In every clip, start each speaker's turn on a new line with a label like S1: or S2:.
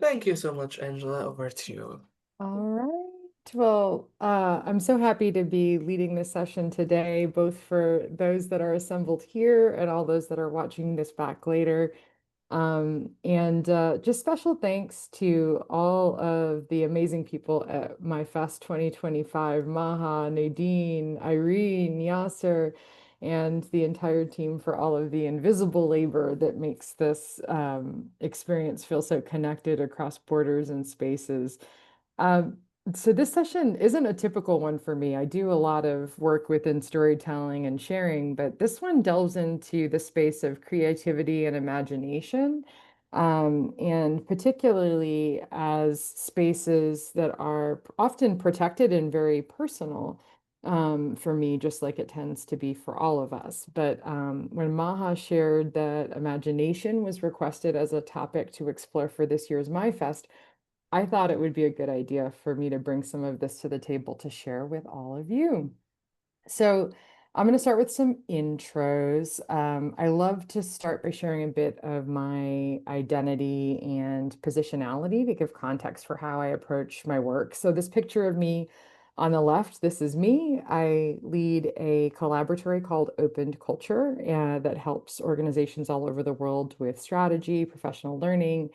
S1: Thank you so much, Angela. Over to you.
S2: All right. Well, I'm so happy to be leading this session today, both for those that are assembled here and all those that are watching this back later. And just special thanks to all of the amazing people at MyFest 2025, Maha, Nadine, Irene, Yasser, and the entire team for all of the invisible labor that makes this experience feel so connected across borders and spaces. Um, so this session isn't a typical one for me. I do a lot of work within storytelling and sharing, but this one delves into the space of creativity and imagination, and particularly as spaces that are often protected and very personal, for me, just like it tends to be for all of us. But when Maha shared that imagination was requested as a topic to explore for this year's MyFest, I thought it would be a good idea for me to bring some of this to the table to share with all of you. So I'm going to start with some intros. I love to start by sharing a bit of my identity and positionality to give context for how I approach my work. So this picture of me on the left, this is me. I lead a collaboratory called Opened Culture that helps organizations all over the world with strategy, professional learning,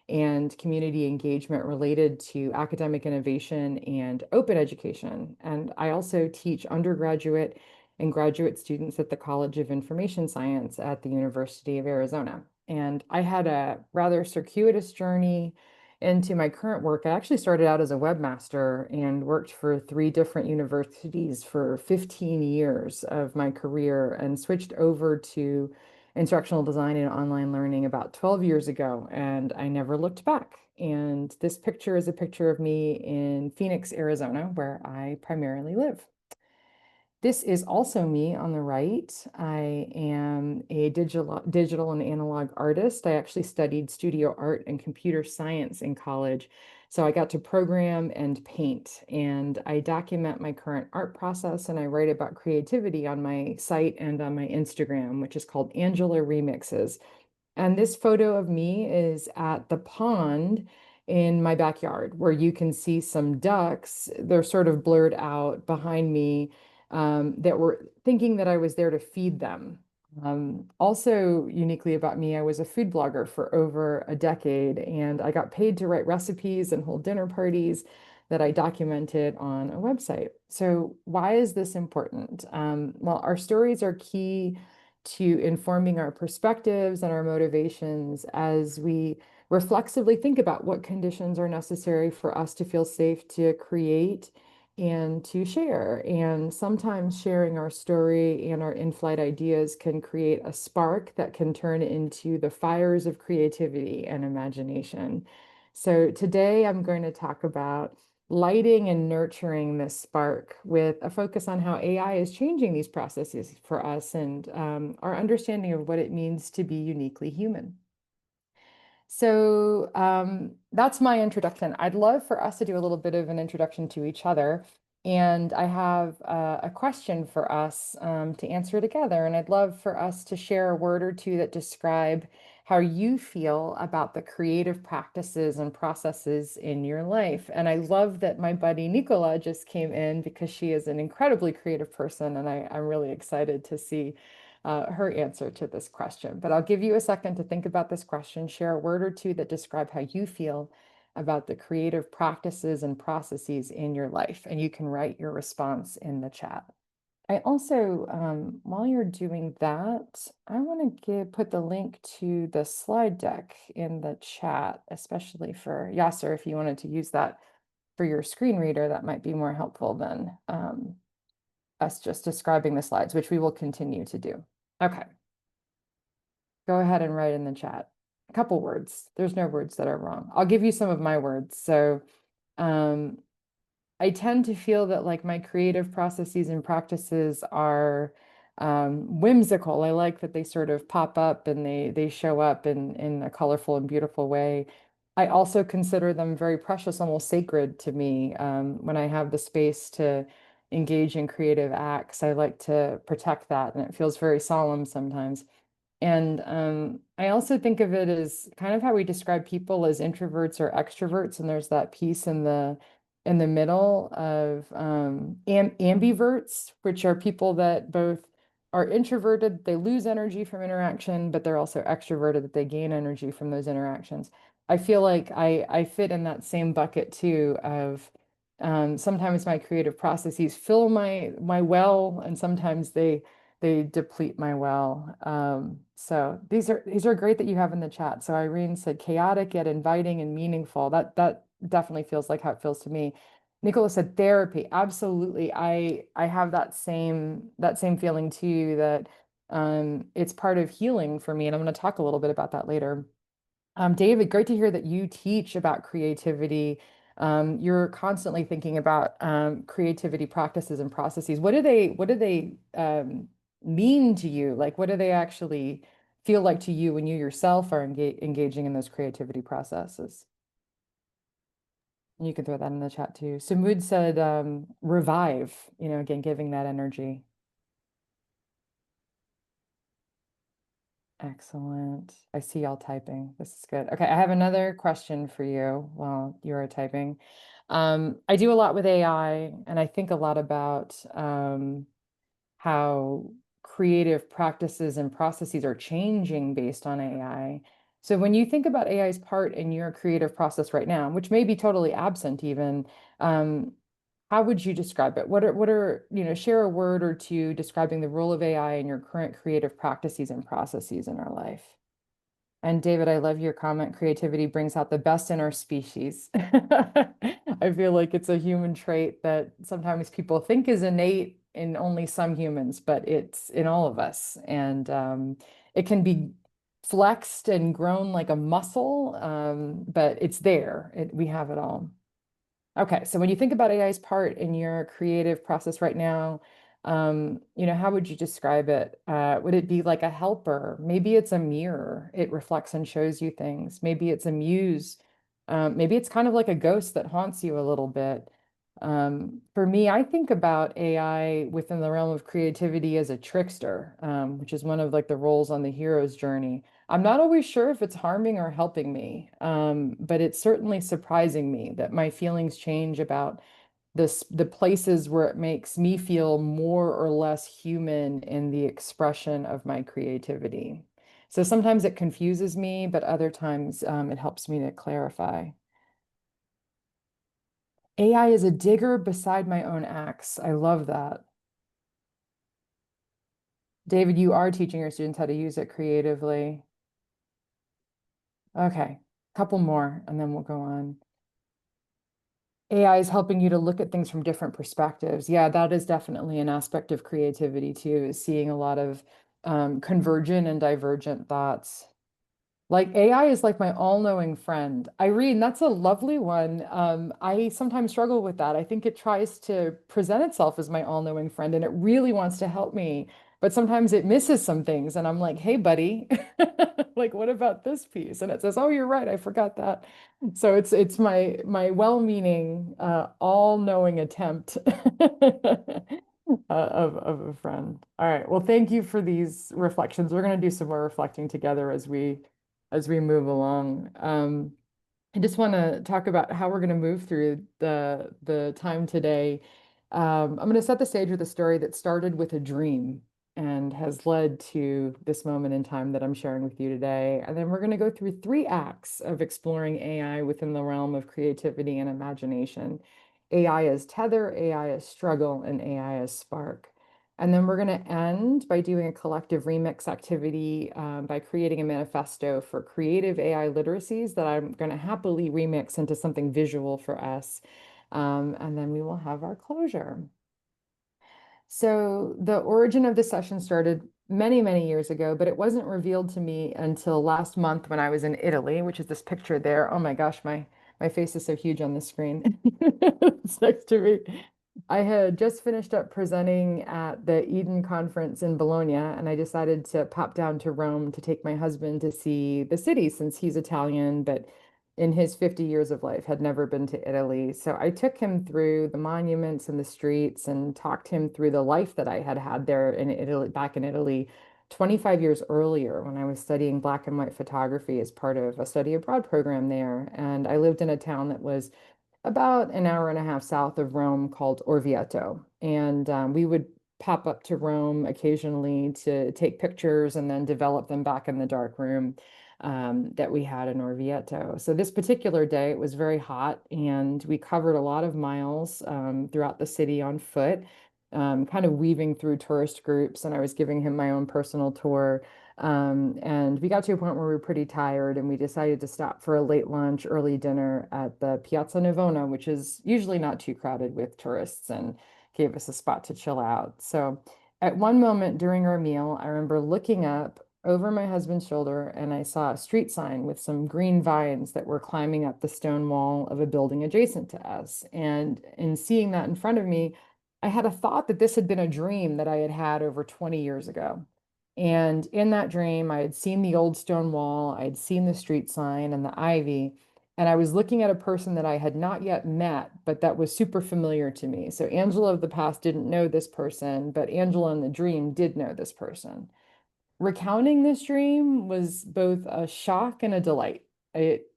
S2: and community engagement related to academic innovation and open education. And I also teach undergraduate and graduate students at the College of Information Science at the University of Arizona. And I had a rather circuitous journey into my current work. I actually started out as a webmaster and worked for three different universities for 15 years of my career and switched over to instructional design and online learning about 12 years ago, and I never looked back. And this picture is a picture of me in Phoenix, Arizona, where I primarily live. This is also me on the right. I am a digital and analog artist. I actually studied studio art and computer science in college. So I got to program and paint, and I document my current art process and I write about creativity on my site and on my Instagram, which is called Angela Remixes. And this photo of me is at the pond in my backyard where you can see some ducks. They're sort of blurred out behind me, that were thinking that I was there to feed them. Also, uniquely about me, I was a food blogger for over a decade, and I got paid to write recipes and hold dinner parties that I documented on a website. So, why is this important? Well, our stories are key to informing our perspectives and our motivations as we reflexively think about what conditions are necessary for us to feel safe to create and to share. And sometimes sharing our story and our in-flight ideas can create a spark that can turn into the fires of creativity and imagination. So today I'm going to talk about lighting and nurturing this spark with a focus on how AI is changing these processes for us and our understanding of what it means to be uniquely human. So that's my introduction. I'd love for us to do a little bit of an introduction to each other. And I have a question for us to answer together. And I'd love for us to share a word or two that describe how you feel about the creative practices and processes in your life. And I love that my buddy Nicola just came in because she is an incredibly creative person. And I'm really excited to see her answer to this question. But I'll give you a second to think about this question, share a word or two that describe how you feel about the creative practices and processes in your life. And you can write your response in the chat. I also, while you're doing that, I want to put the link to the slide deck in the chat, especially for Yasser, if you wanted to use that for your screen reader, that might be more helpful than us just describing the slides, which we will continue to do. Okay, go ahead and write in the chat. A couple words. There's no words that are wrong. I'll give you some of my words. So, um, I tend to feel that like my creative processes and practices are whimsical. I like that they sort of pop up and they show up in a colorful and beautiful way. I also consider them very precious, almost sacred to me. When I have the space to engage in creative acts, I like to protect that, and it feels very solemn sometimes. And I also think of it as kind of how we describe people as introverts or extroverts, and there's that piece in the middle of ambiverts, which are people that both are introverted, they lose energy from interaction, but they're also extroverted, that they gain energy from those interactions. I feel like I fit in that same bucket too of sometimes my creative processes fill my well, and sometimes they deplete my well. So these are great that you have in the chat. So Irene said chaotic yet inviting and meaningful. That definitely feels like how it feels to me. Nicola said therapy. Absolutely. I have that same feeling too, that it's part of healing for me. And I'm going to talk a little bit about that later. David, great to hear that you teach about creativity. You're constantly thinking about creativity practices and processes. What do they mean to you? Like, what do they actually feel like to you when you yourself are engaging in those creativity processes? You can throw that in the chat too. So Mood said revive, again, giving that energy. Excellent. I see y'all typing. This is good. Okay, I have another question for you while you are typing. I do a lot with AI, and I think a lot about how creative practices and processes are changing based on AI. So when you think about AI's part in your creative process right now, which may be totally absent even, um, how would you describe it? Share a word or two describing the role of AI in your current creative practices and processes in our life. And David, I love your comment. Creativity brings out the best in our species. I feel like it's a human trait that sometimes people think is innate in only some humans, but it's in all of us. And it can be flexed and grown like a muscle, but it's there. We have it all. Okay, so when you think about AI's part in your creative process right now, how would you describe it? Would it be like a helper? Maybe it's a mirror. It reflects and shows you things. Maybe it's a muse. Maybe it's kind of like a ghost that haunts you a little bit. For me, I think about AI within the realm of creativity as a trickster, which is one of like the roles on the hero's journey. I'm not always sure if it's harming or helping me, but it's certainly surprising me that my feelings change about the places where it makes me feel more or less human in the expression of my creativity. So sometimes it confuses me, but other times it helps me to clarify. AI is a digger beside my own axe. I love that. David, you are teaching your students how to use it creatively. Okay, couple more, and then we'll go on. AI is helping you to look at things from different perspectives. Yeah, that is definitely an aspect of creativity too, is seeing a lot of convergent and divergent thoughts. Like AI is like my all-knowing friend. Irene, that's a lovely one. I sometimes struggle with that. I think it tries to present itself as my all-knowing friend and it really wants to help me, but sometimes it misses some things and I'm like, hey, buddy, like what about this piece? And it says, oh, you're right, I forgot that. So it's my well-meaning, all-knowing attempt of a friend. All right. Well, thank you for these reflections. We're going to do some more reflecting together as we move along. I just want to talk about how we're going to move through the time today. I'm going to set the stage with a story that started with a dream and has led to this moment in time that I'm sharing with you today. And then we're going to go through 3 acts of exploring AI within the realm of creativity and imagination. AI as tether, AI as struggle, and AI as spark. And then we're going to end by doing a collective remix activity by creating a manifesto for creative AI literacies that I'm going to happily remix into something visual for us. And then we will have our closure. So the origin of this session started many, many years ago, but it wasn't revealed to me until last month when I was in Italy, which is this picture there. Oh my gosh, my face is so huge on the screen. It's next to me. I had just finished up presenting at the Eden conference in Bologna, and I decided to pop down to Rome to take my husband to see the city since he's Italian, but in his 50 years of life had never been to Italy. So I took him through the monuments and the streets and talked him through the life that I had had there in Italy, back in Italy 25 years earlier when I was studying black and white photography as part of a study abroad program there. And I lived in a town that was about an hour and a half south of Rome called Orvieto. And we would pop up to Rome occasionally to take pictures and then develop them back in the dark room that we had in Orvieto. So this particular day, it was very hot, and we covered a lot of miles throughout the city on foot, kind of weaving through tourist groups. And I was giving him my own personal tour. And we got to a point where we were pretty tired, and we decided to stop for a late lunch, early dinner at the Piazza Navona, which is usually not too crowded with tourists, and gave us a spot to chill out. So at one moment during our meal, I remember looking up over my husband's shoulder, and I saw a street sign with some green vines that were climbing up the stone wall of a building adjacent to us. And in seeing that in front of me, I had a thought that this had been a dream that I had had over 20 years ago. And in that dream, I had seen the old stone wall, I had seen the street sign and the ivy, and I was looking at a person that I had not yet met, but that was super familiar to me. So Angela of the past didn't know this person, but Angela in the dream did know this person. Recounting this dream was both a shock and a delight. It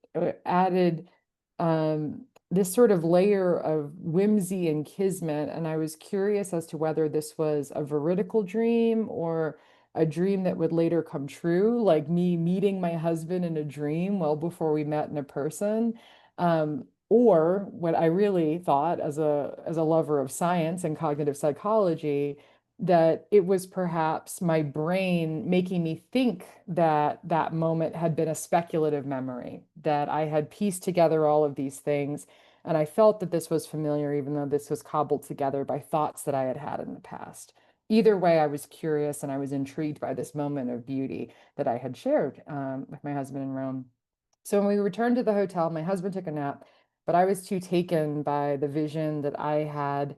S2: added this sort of layer of whimsy and kismet, and I was curious as to whether this was a veridical dream or a dream that would later come true, like me meeting my husband in a dream well before we met in a person. Or what I really thought as a lover of science and cognitive psychology, that it was perhaps my brain making me think that that moment had been a speculative memory, that I had pieced together all of these things. And I felt that this was familiar, even though this was cobbled together by thoughts that I had had in the past. Either way, I was curious and I was intrigued by this moment of beauty that I had shared with my husband in Rome. So when we returned to the hotel, my husband took a nap, but I was too taken by the vision that I had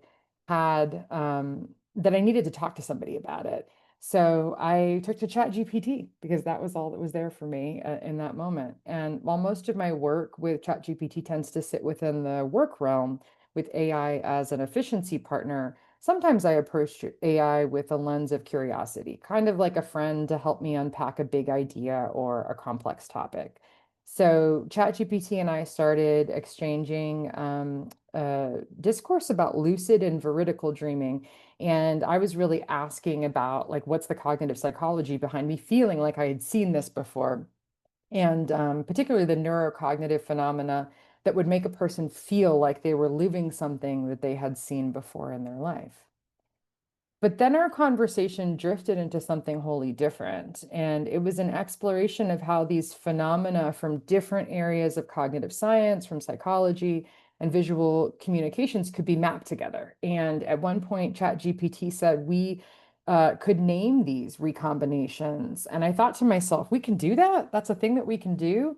S2: that I needed to talk to somebody about it. So I took to ChatGPT because that was all that was there for me in that moment. And while most of my work with ChatGPT tends to sit within the work realm with AI as an efficiency partner, sometimes I approach AI with a lens of curiosity, kind of like a friend to help me unpack a big idea or a complex topic. So ChatGPT and I started exchanging discourse about lucid and veridical dreaming. And I was really asking about like, what's the cognitive psychology behind me feeling like I had seen this before? And particularly the neurocognitive phenomena that would make a person feel like they were living something that they had seen before in their life. But then our conversation drifted into something wholly different. And it was an exploration of how these phenomena from different areas of cognitive science, from psychology and visual communications could be mapped together. And at one point, ChatGPT said we could name these recombinations. And I thought to myself, we can do that? That's a thing that we can do?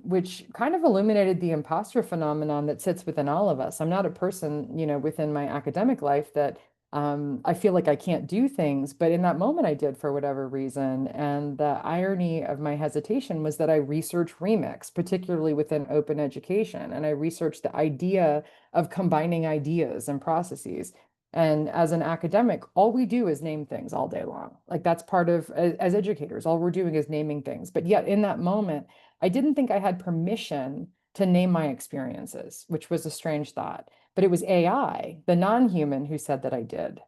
S2: Which kind of illuminated the imposter phenomenon that sits within all of us. I'm not a person, within my academic life that I feel like I can't do things, but in that moment I did for whatever reason. And the irony of my hesitation was that I researched remix, particularly within open education, and I researched the idea of combining ideas and processes. And as an academic, all we do is name things all day long. Like that's part of, as educators, all we're doing is naming things. But yet in that moment, I didn't think I had permission to name my experiences, which was a strange thought. But it was AI, the non-human, who said that I did.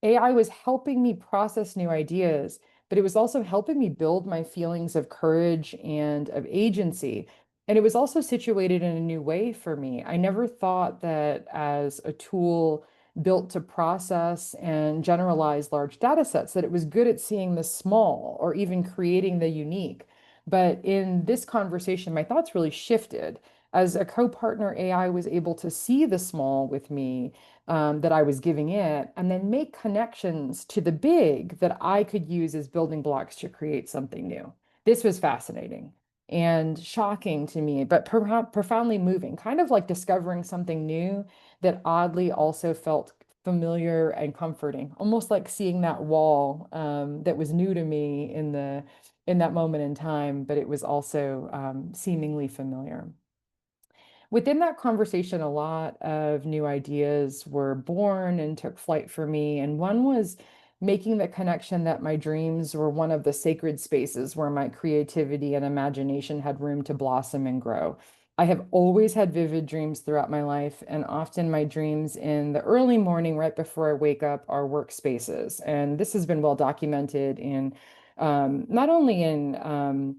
S2: AI was helping me process new ideas, but it was also helping me build my feelings of courage and of agency. And it was also situated in a new way for me. I never thought that as a tool built to process and generalize large data sets, that it was good at seeing the small or even creating the unique. But in this conversation, my thoughts really shifted. As a co-partner, AI was able to see the small with me that I was giving it, and then make connections to the big that I could use as building blocks to create something new. This was fascinating and shocking to me, but profoundly moving, kind of like discovering something new that oddly also felt familiar and comforting, almost like seeing that wall that was new to me in that moment in time, but it was also seemingly familiar. Within that conversation, a lot of new ideas were born and took flight for me. And one was making the connection that my dreams were one of the sacred spaces where my creativity and imagination had room to blossom and grow. I have always had vivid dreams throughout my life, and often my dreams in the early morning, right before I wake up, are workspaces. And this has been well documented in not only in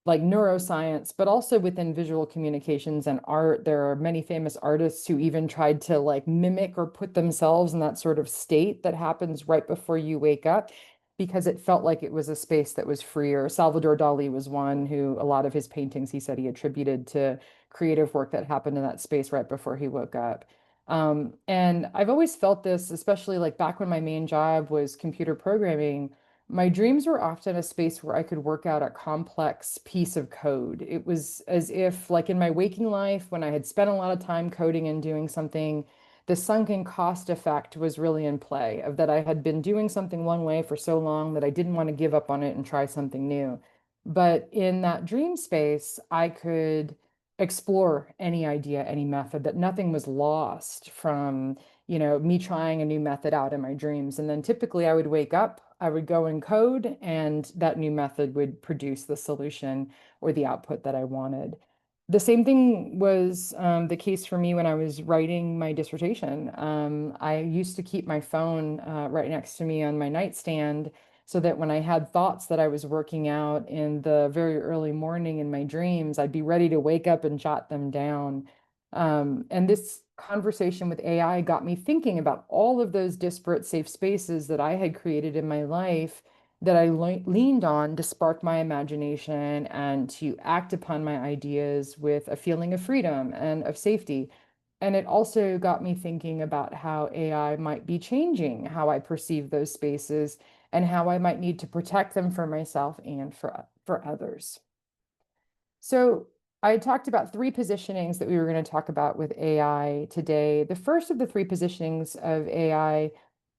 S2: like neuroscience, but also within visual communications and art. There are many famous artists who even tried to like mimic or put themselves in that sort of state that happens right before you wake up because it felt like it was a space that was freer. Salvador Dali was one who a lot of his paintings he said he attributed to creative work that happened in that space right before he woke up. And I've always felt this, especially like back when my main job was computer programming. My dreams were often a space where I could work out a complex piece of code. It was as if, like in my waking life, when I had spent a lot of time coding and doing something, the sunken cost effect was really in play, of that I had been doing something one way for so long that I didn't want to give up on it and try something new. But in that dream space, I could explore any idea, any method, that nothing was lost from me trying a new method out in my dreams. And then typically I would wake up, I would go and code, and that new method would produce the solution or the output that I wanted. The same thing was the case for me when I was writing my dissertation. I used to keep my phone right next to me on my nightstand so that when I had thoughts that I was working out in the very early morning in my dreams, I'd be ready to wake up and jot them down. And this conversation with AI got me thinking about all of those disparate safe spaces that I had created in my life that I leaned on to spark my imagination and to act upon my ideas with a feeling of freedom and of safety. And it also got me thinking about how AI might be changing how I perceive those spaces and how I might need to protect them for myself and for others. So I talked about three positionings that we were going to talk about with AI today. The first of the three positionings of AI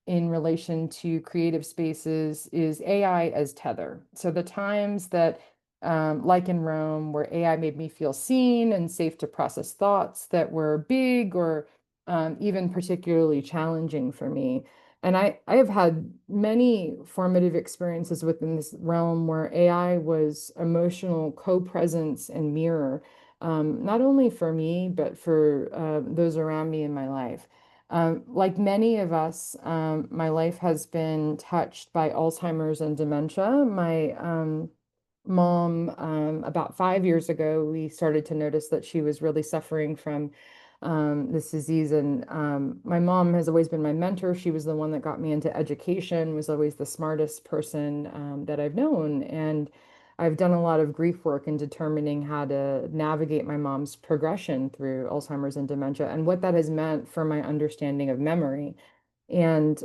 S2: in relation to creative spaces is AI as tether. So the times that, like in Rome, where AI made me feel seen and safe to process thoughts that were big or even particularly challenging for me. And I have had many formative experiences within this realm where AI was emotional co-presence and mirror, not only for me, but for those around me in my life. Like many of us, my life has been touched by Alzheimer's and dementia. My mom, about 5 years ago, we started to notice that she was really suffering from this disease. And my mom has always been my mentor. She was the one that got me into education, was always the smartest person that I've known. And I've done a lot of grief work in determining how to navigate my mom's progression through Alzheimer's and dementia and what that has meant for my understanding of memory. And,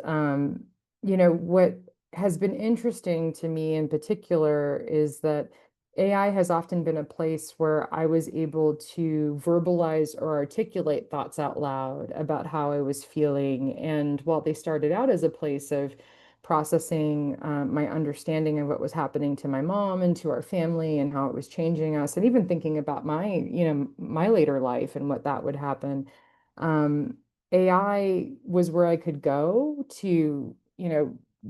S2: what has been interesting to me in particular is that AI has often been a place where I was able to verbalize or articulate thoughts out loud about how I was feeling. And while they started out as a place of processing my understanding of what was happening to my mom and to our family and how it was changing us, and even thinking about my later life and what that would happen, um, AI was where I could go to,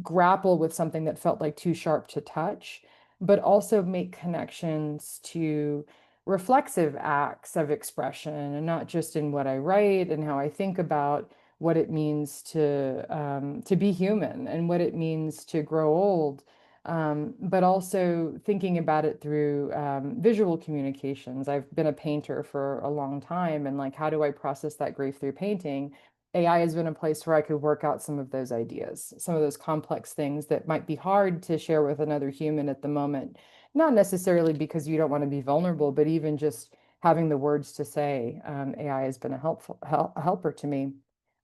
S2: grapple with something that felt like too sharp to touch, but also make connections to reflexive acts of expression, and not just in what I write and how I think about what it means to be human and what it means to grow old, but also thinking about it through visual communications. I've been a painter for a long time, and like, how do I process that grief through painting? AI has been a place where I could work out some of those ideas, some of those complex things that might be hard to share with another human at the moment. Not necessarily because you don't want to be vulnerable, but even just having the words to say. AI has been a helper to me.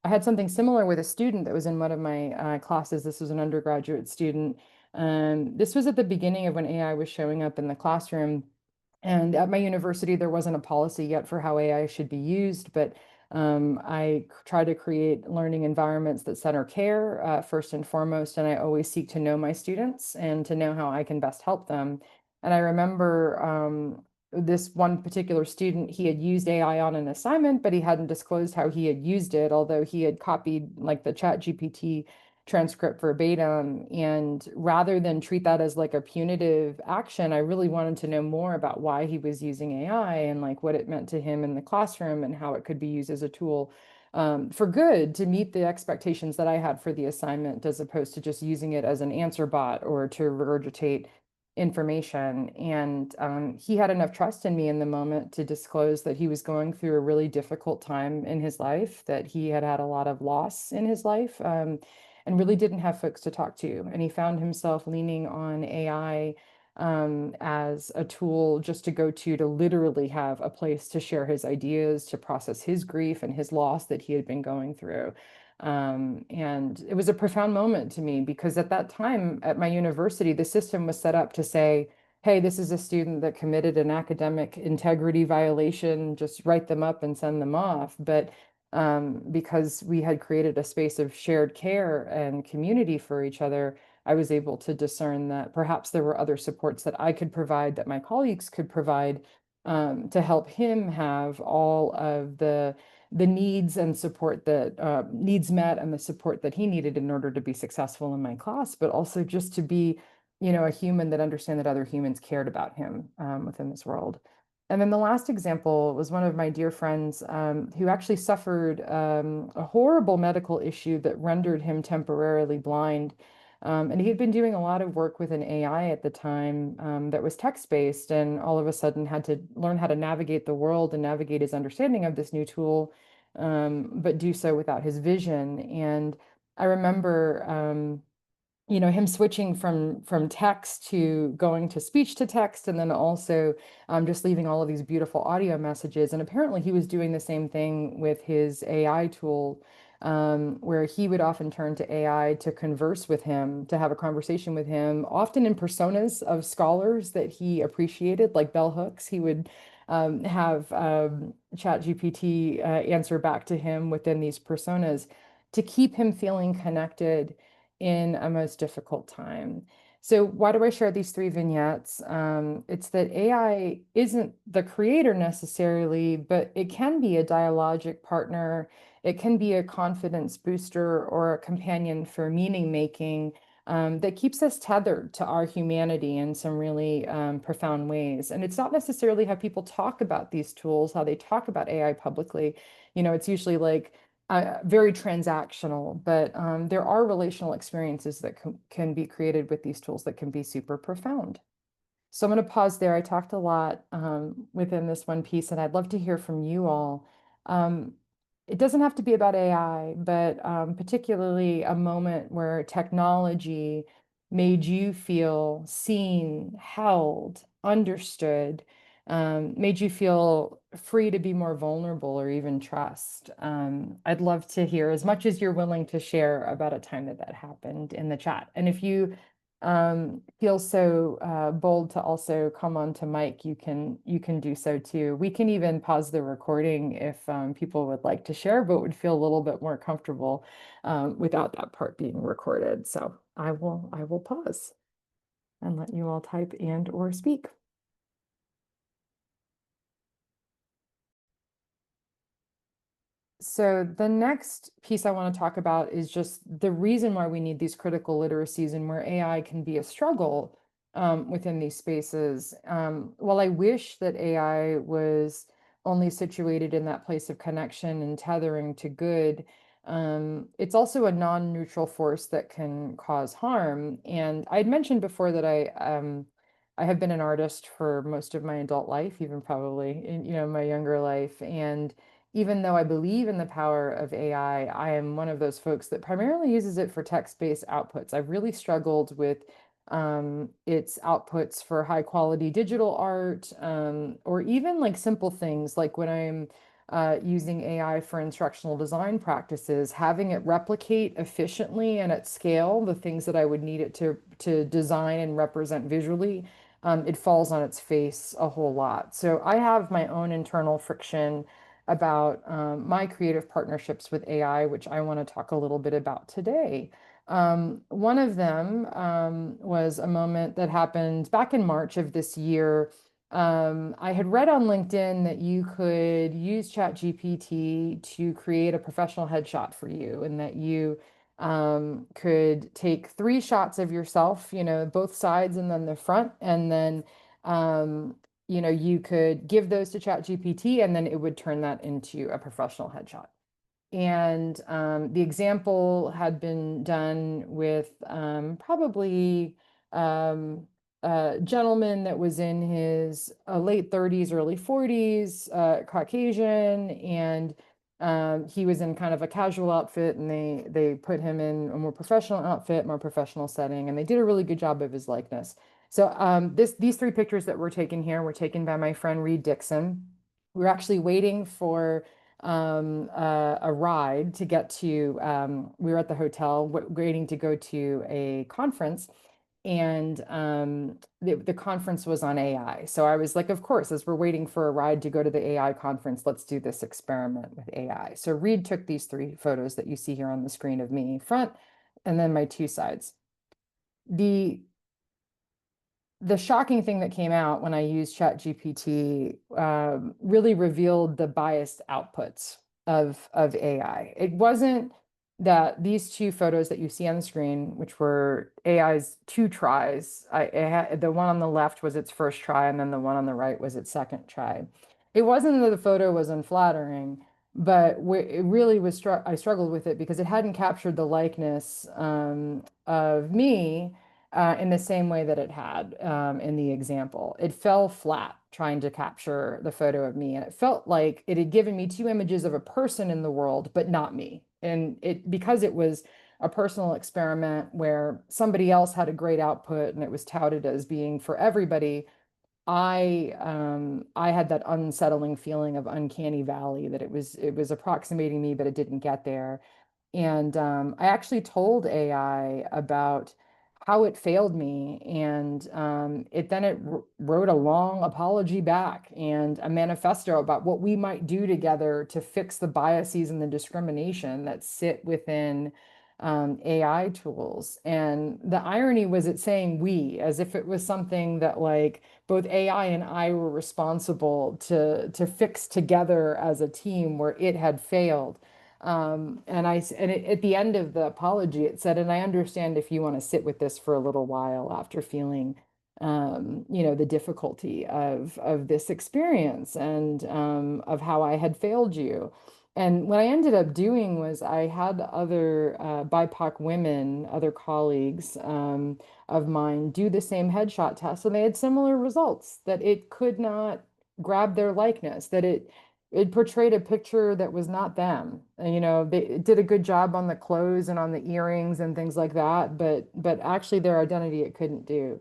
S2: I had something similar with a student that was in one of my classes. This was an undergraduate student. This was at the beginning of when AI was showing up in the classroom. And at my university, there wasn't a policy yet for how AI should be used, but I try to create learning environments that center care first and foremost, and I always seek to know my students and to know how I can best help them. And I remember this one particular student, he had used AI on an assignment, but he hadn't disclosed how he had used it, although he had copied like the Chat GPT transcript verbatim. And rather than treat that as like a punitive action, I really wanted to know more about why he was using AI and like what it meant to him in the classroom and how it could be used as a tool for good to meet the expectations that I had for the assignment, as opposed to just using it as an answer bot or to regurgitate information. And he had enough trust in me in the moment to disclose that he was going through a really difficult time in his life, that he had had a lot of loss in his life, and really didn't have folks to talk to. And he found himself leaning on AI as a tool just to go to literally have a place to share his ideas, to process his grief and his loss that he had been going through. And it was a profound moment to me because at that time at my university, the system was set up to say, hey, this is a student that committed an academic integrity violation, just write them up and send them off. But because we had created a space of shared care and community for each other, I was able to discern that perhaps there were other supports that I could provide, that my colleagues could provide, to help him have all of the needs and support that needs met and the support that he needed in order to be successful in my class, but also just to be, a human that understand that other humans cared about him within this world. And then the last example was one of my dear friends who actually suffered a horrible medical issue that rendered him temporarily blind. And he had been doing a lot of work with an AI at the time that was text-based, and all of a sudden had to learn how to navigate the world and navigate his understanding of this new tool, but do so without his vision. And I remember him switching from text to going to speech to text, and then also just leaving all of these beautiful audio messages. And apparently he was doing the same thing with his AI tool, where he would often turn to AI to converse with him, to have a conversation with him, often in personas of scholars that he appreciated, like bell hooks. He would have ChatGPT answer back to him within these personas to keep him feeling connected in a most difficult time. So why do I share these three vignettes? It's that AI isn't the creator necessarily, but it can be a dialogic partner. It can be a confidence booster or a companion for meaning making that keeps us tethered to our humanity in some really profound ways. And it's not necessarily how people talk about these tools, how they talk about AI publicly. It's usually like, very transactional, but there are relational experiences that can be created with these tools that can be super profound. So I'm going to pause there. I talked a lot within this one piece, and I'd love to hear from you all. Um, it doesn't have to be about AI, but particularly a moment where technology made you feel seen, held, understood, made you feel free to be more vulnerable or even trust. I'd love to hear as much as you're willing to share about a time that happened in the chat. And if you feel so bold to also come on to mic, you can do so too. We can even pause the recording if people would like to share, but would feel a little bit more comfortable without that part being recorded. So I will pause and let you all type and or speak. So the next piece I want to talk about is just the reason why we need these critical literacies and where AI can be a struggle within these spaces. While I wish that AI was only situated in that place of connection and tethering to good, it's also a non-neutral force that can cause harm. And I had mentioned before that I have been an artist for most of my adult life, even probably in my younger life. And even though I believe in the power of AI, I am one of those folks that primarily uses it for text-based outputs. I've really struggled with its outputs for high quality digital art, or even like simple things like when I'm using AI for instructional design practices, having it replicate efficiently and at scale the things that I would need it to design and represent visually. It falls on its face a whole lot. So I have my own internal friction about my creative partnerships with AI, which I want to talk a little bit about today. One of them was a moment that happened back in March of this year. I had read on LinkedIn that you could use ChatGPT to create a professional headshot for you, and that you could take 3 shots of yourself, both sides and then the front, and then you could give those to ChatGPT, and then it would turn that into a professional headshot. And the example had been done with probably a gentleman that was in his late 30s, early 40s, Caucasian, and he was in kind of a casual outfit, and they put him in a more professional outfit, more professional setting, and they did a really good job of his likeness. So these 3 pictures that were taken here were taken by my friend Reed Dixon. We were actually waiting for a ride to get to, we were at the hotel waiting to go to a conference, and the conference was on AI. So I was like, of course, as we're waiting for a ride to go to the AI conference, let's do this experiment with AI. So Reed took these 3 photos that you see here on the screen of me front, and then my 2 sides. The shocking thing that came out when I used ChatGPT really revealed the biased outputs of AI. It wasn't that these 2 photos that you see on the screen, which were AI's 2 tries, the one on the left was its first try, and then the one on the right was its second try. It wasn't that the photo was unflattering, but it really was, I struggled with it because it hadn't captured the likeness of me in the same way that it had in the example. It fell flat trying to capture the photo of me, and it felt like it had given me 2 images of a person in the world, but not me. And because it was a personal experiment where somebody else had a great output and it was touted as being for everybody, I had that unsettling feeling of uncanny valley, that it was approximating me, but it didn't get there. And I actually told AI about how it failed me, and it wrote a long apology back and a manifesto about what we might do together to fix the biases and the discrimination that sit within AI tools. And the irony was it saying we, as if it was something that like both AI and I were responsible to fix together as a team where it had failed. At the end of the apology, it said, and I understand if you want to sit with this for a little while after feeling, the difficulty of this experience and of how I had failed you. And what I ended up doing was I had other BIPOC women, other colleagues of mine, do the same headshot test, and they had similar results, that it could not grab their likeness, that it portrayed a picture that was not them. And, they did a good job on the clothes and on the earrings and things like that, but actually their identity it couldn't do.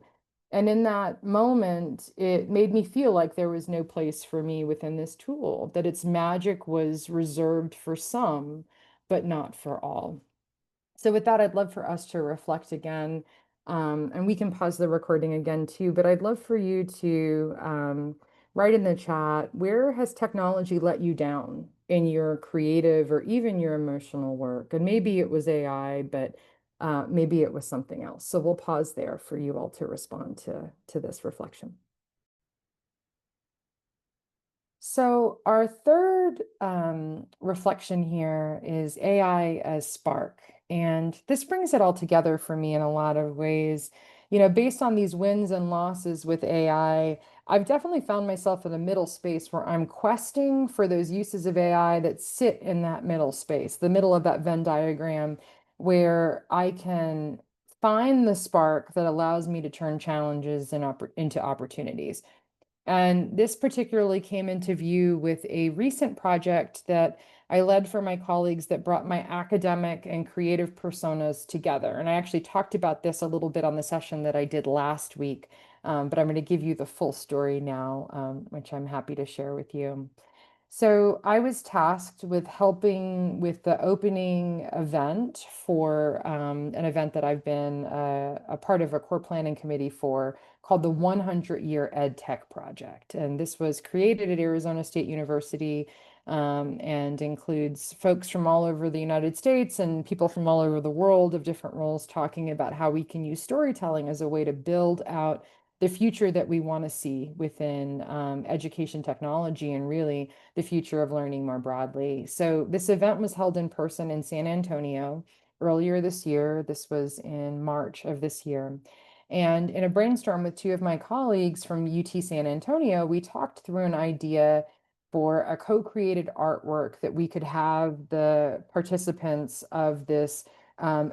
S2: And in that moment, it made me feel like there was no place for me within this tool, that its magic was reserved for some, but not for all. So with that, I'd love for us to reflect again, and we can pause the recording again too, but I'd love for you to write in the chat, where has technology let you down in your creative or even your emotional work? And maybe it was AI, but maybe it was something else. So we'll pause there for you all to respond to this reflection. So our third reflection here is AI as spark. And this brings it all together for me in a lot of ways. Based on these wins and losses with AI, I've definitely found myself in a middle space where I'm questing for those uses of AI that sit in that middle space, the middle of that Venn diagram, where I can find the spark that allows me to turn challenges into opportunities. And this particularly came into view with a recent project that I led for my colleagues that brought my academic and creative personas together. And I actually talked about this a little bit on the session that I did last week, but I'm going to give you the full story now, which I'm happy to share with you. So I was tasked with helping with the opening event for an event that I've been a part of a core planning committee for, called the 100-Year Ed Tech Project. And this was created at Arizona State University and includes folks from all over the United States and people from all over the world of different roles, talking about how we can use storytelling as a way to build out the future that we want to see within education technology, and really the future of learning more broadly. So this event was held in person in San Antonio. earlier this year. This was in March of this year. And in a brainstorm with two of my colleagues from UT San Antonio, we talked through an idea for a co-created artwork that we could have the participants of this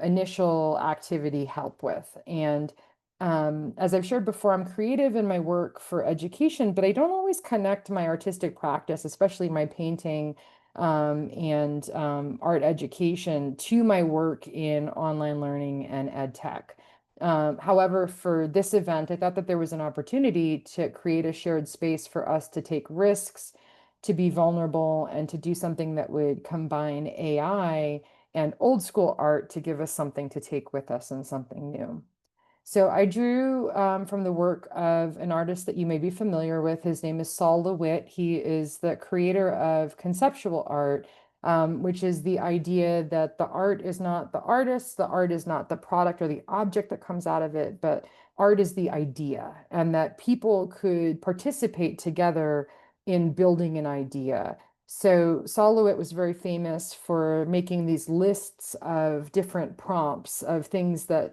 S2: initial activity help with. And as I've shared before, I'm creative in my work for education, but I don't always connect my artistic practice, especially my painting and art education, to my work in online learning and ed tech. However, for this event, I thought that there was an opportunity to create a shared space for us to take risks, to be vulnerable, and to do something that would combine AI and old school art to give us something to take with us and something new. So I drew from the work of an artist that you may be familiar with. His name is Saul LeWitt. He is the creator of conceptual art, which is the idea that the art is not the artist, the art is not the product or the object that comes out of it, but art is the idea, and that people could participate together in building an idea. So Saul LeWitt was very famous for making these lists of different prompts of things that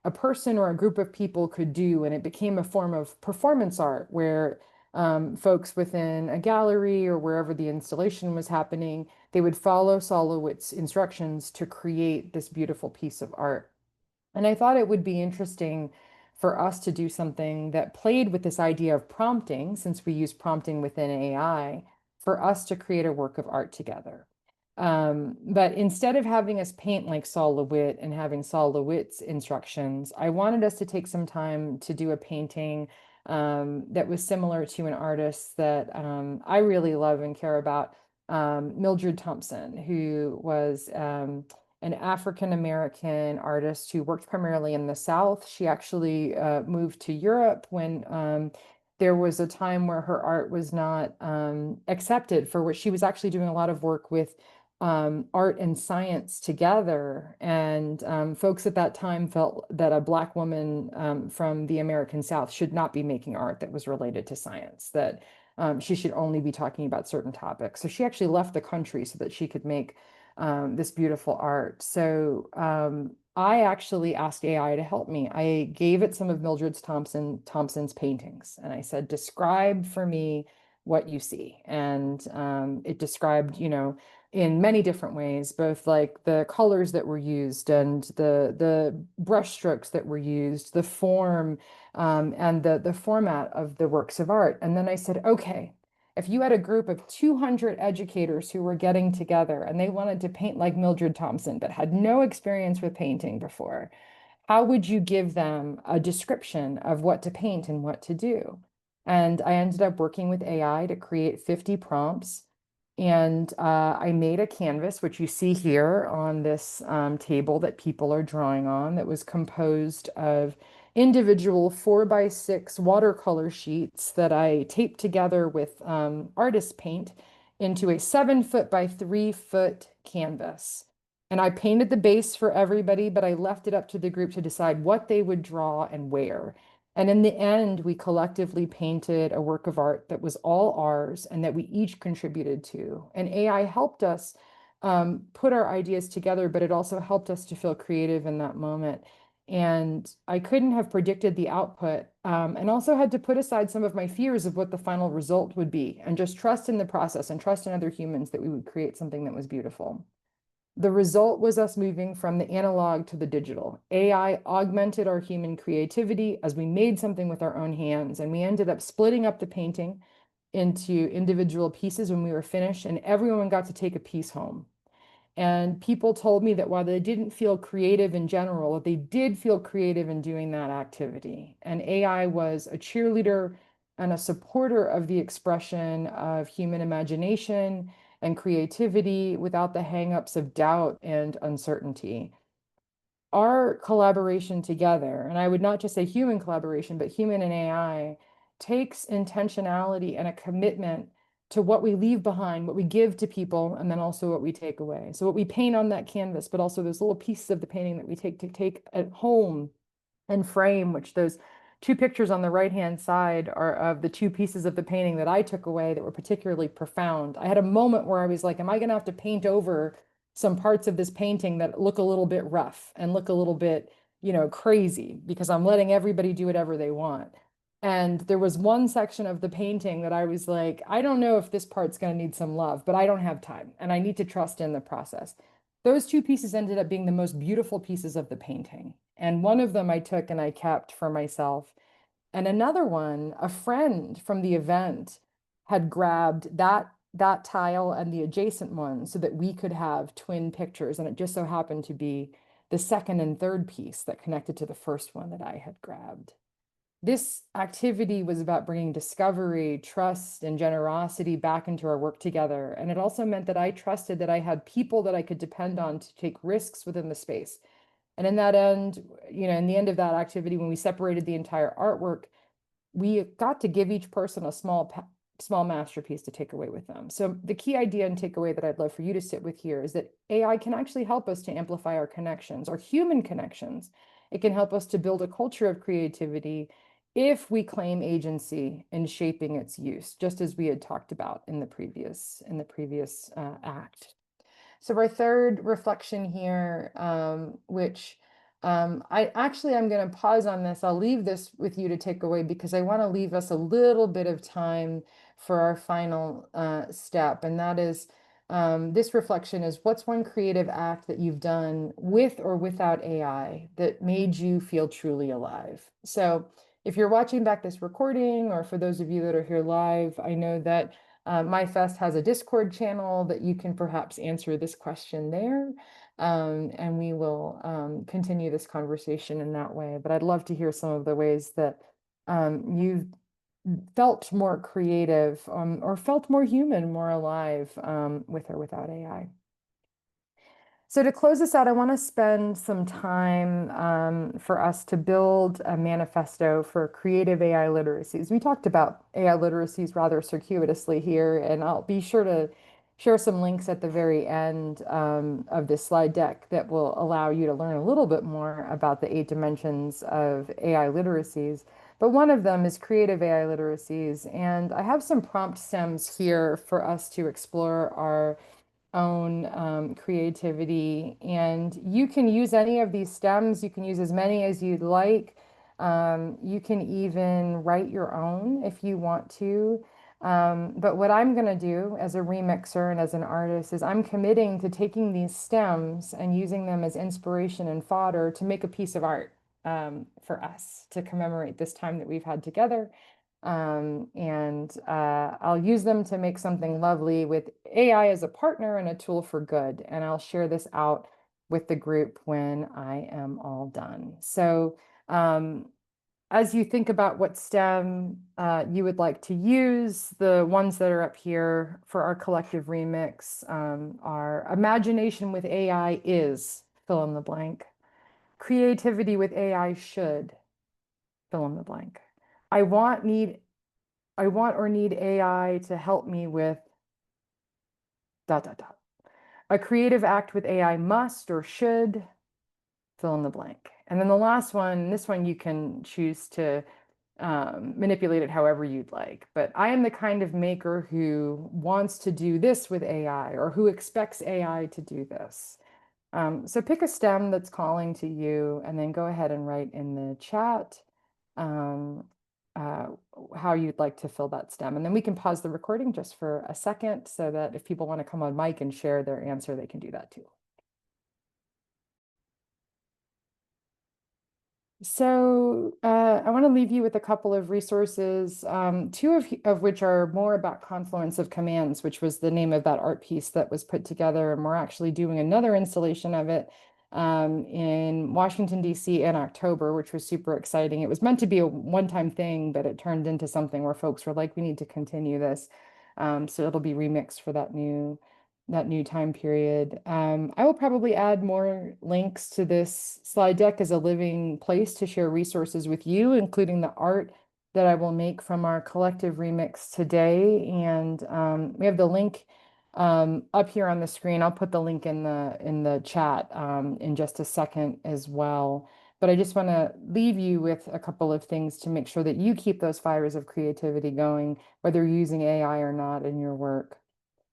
S2: a person or a group of people could do, and it became a form of performance art where folks within a gallery or wherever the installation was happening, they would follow Saul LeWitt's instructions to create this beautiful piece of art. And I thought it would be interesting for us to do something that played with this idea of prompting, since we use prompting within AI, for us to create a work of art together. But instead of having us paint like Saul LeWitt and having Saul LeWitt's instructions, I wanted us to take some time to do a painting that was similar to an artist that I really love and care about, Mildred Thompson, who was an African American artist who worked primarily in the South. She actually moved to Europe when there was a time where her art was not accepted, for which she was actually doing a lot of work with art and science together. And folks at that time felt that a Black woman from the American South should not be making art that was related to science, that she should only be talking about certain topics. So she actually left the country so that she could make this beautiful art. So I actually asked AI to help me. I gave it some of Thompson's paintings, and I said, describe for me what you see. And it described, in many different ways, both like the colors that were used and the brush strokes that were used, the form and the format of the works of art. And then I said, okay, if you had a group of 200 educators who were getting together and they wanted to paint like Mildred Thompson, but had no experience with painting before, how would you give them a description of what to paint and what to do? And I ended up working with AI to create 50 prompts. And I made a canvas, which you see here on this table that people are drawing on, that was composed of individual 4x6 watercolor sheets that I taped together with artist paint into a 7 foot by 3 foot canvas. And I painted the base for everybody, but I left it up to the group to decide what they would draw and where. And in the end, we collectively painted a work of art that was all ours and that we each contributed to. And AI helped us put our ideas together, but it also helped us to feel creative in that moment. And I couldn't have predicted the output, and also had to put aside some of my fears of what the final result would be and just trust in the process and trust in other humans that we would create something that was beautiful. The result was us moving from the analog to the digital. AI augmented our human creativity as we made something with our own hands, and we ended up splitting up the painting into individual pieces when we were finished, and everyone got to take a piece home. And people told me that while they didn't feel creative in general, they did feel creative in doing that activity. And AI was a cheerleader and a supporter of the expression of human imagination and creativity without the hangups of doubt and uncertainty. Our collaboration together, and I would not just say human collaboration, but human and AI, takes intentionality and a commitment to what we leave behind, what we give to people, and then also what we take away. So what we paint on that canvas, but also those little pieces of the painting that we take at home and frame, which those two pictures on the right-hand side are of the two pieces of the painting that I took away that were particularly profound. I had a moment where I was like, am I going to have to paint over some parts of this painting that look a little bit rough and look a little bit, crazy because I'm letting everybody do whatever they want. And there was one section of the painting that I was like, I don't know if this part's going to need some love, but I don't have time and I need to trust in the process. Those two pieces ended up being the most beautiful pieces of the painting. And one of them I took and I kept for myself. And another one, a friend from the event had grabbed that tile and the adjacent one so that we could have twin pictures. And it just so happened to be the second and third piece that connected to the first one that I had grabbed. This activity was about bringing discovery, trust, and generosity back into our work together. And it also meant that I trusted that I had people that I could depend on to take risks within the space. And in that end, in the end of that activity, when we separated the entire artwork, we got to give each person a small masterpiece to take away with them. So the key idea and takeaway that I'd love for you to sit with here is that AI can actually help us to amplify our connections, our human connections. It can help us to build a culture of creativity if we claim agency in shaping its use, just as we had talked about in the previous act. So our third reflection here, which I'm going to pause on this. I'll leave this with you to take away because I want to leave us a little bit of time for our final step. And that is, this reflection is, what's one creative act that you've done with or without AI that made you feel truly alive? So if you're watching back this recording, or for those of you that are here live, I know that MYFest has a Discord channel that you can perhaps answer this question there. And we will continue this conversation in that way. But I'd love to hear some of the ways that you've felt more creative or felt more human, more alive with or without AI. So to close this out, I want to spend some time for us to build a manifesto for creative AI literacies. We talked about AI literacies rather circuitously here, and I'll be sure to share some links at the very end of this slide deck that will allow you to learn a little bit more about the 8 dimensions of AI literacies. But one of them is creative AI literacies, and I have some prompt stems here for us to explore our own creativity. And you can use any of these stems. You can use as many as you'd like. You can even write your own if you want to. But what I'm going to do as a remixer and as an artist is I'm committing to taking these stems and using them as inspiration and fodder to make a piece of art for us to commemorate this time that we've had together. And I'll use them to make something lovely with AI as a partner and a tool for good. And I'll share this out with the group when I am all done. So as you think about what STEM you would like to use, the ones that are up here for our collective remix are imagination with AI is fill in the blank. Creativity with AI should fill in the blank. I want or need AI to help me with ... A creative act with AI must or should fill in the blank. And then the last one, this one you can choose to manipulate it however you'd like. But I am the kind of maker who wants to do this with AI or who expects AI to do this. So pick a stem that's calling to you and then go ahead and write in the chat um, how you'd like to fill that stem. And then we can pause the recording just for a second so that if people want to come on mic and share their answer, they can do that too. So I want to leave you with a couple of resources, two of which are more about confluence of commands, which was the name of that art piece that was put together. And we're actually doing another installation of it in Washington, D.C. in October, which was super exciting. It was meant to be a one-time thing, but it turned into something where folks were like, we need to continue this. So it'll be remixed for that new time period. I will probably add more links to this slide deck as a living place to share resources with you, including the art that I will make from our collective remix today. And we have the link up here on the screen. I'll put the link in the chat in just a second as well. But I just want to leave you with a couple of things to make sure that you keep those fires of creativity going, whether you're using AI or not in your work.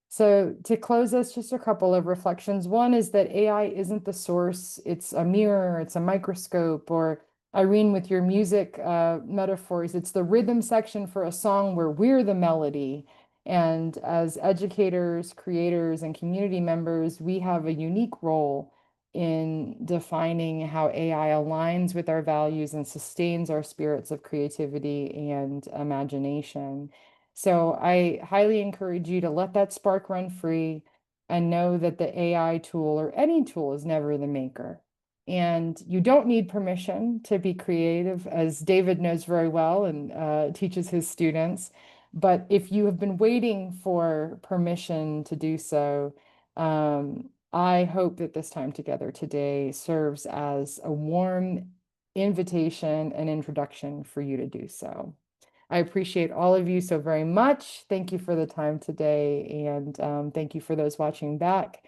S2: So to close us, just a couple of reflections. One is that AI isn't the source, it's a mirror, it's a microscope, or Irene, with your music metaphors, it's the rhythm section for a song where we're the melody. And as educators, creators, and community members, we have a unique role in defining how AI aligns with our values and sustains our spirits of creativity and imagination. So I highly encourage you to let that spark run free and know that the AI tool or any tool is never the maker. And you don't need permission to be creative, as David knows very well and teaches his students. But if you have been waiting for permission to do so, I hope that this time together today serves as a warm invitation and introduction for you to do so. I appreciate all of you so very much. Thank you for the time today, and thank you for those watching back.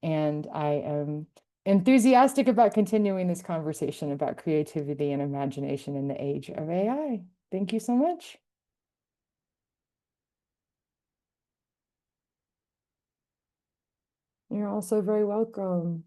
S2: And I am enthusiastic about continuing this conversation about creativity and imagination in the age of AI. Thank you so much. You're also very welcome.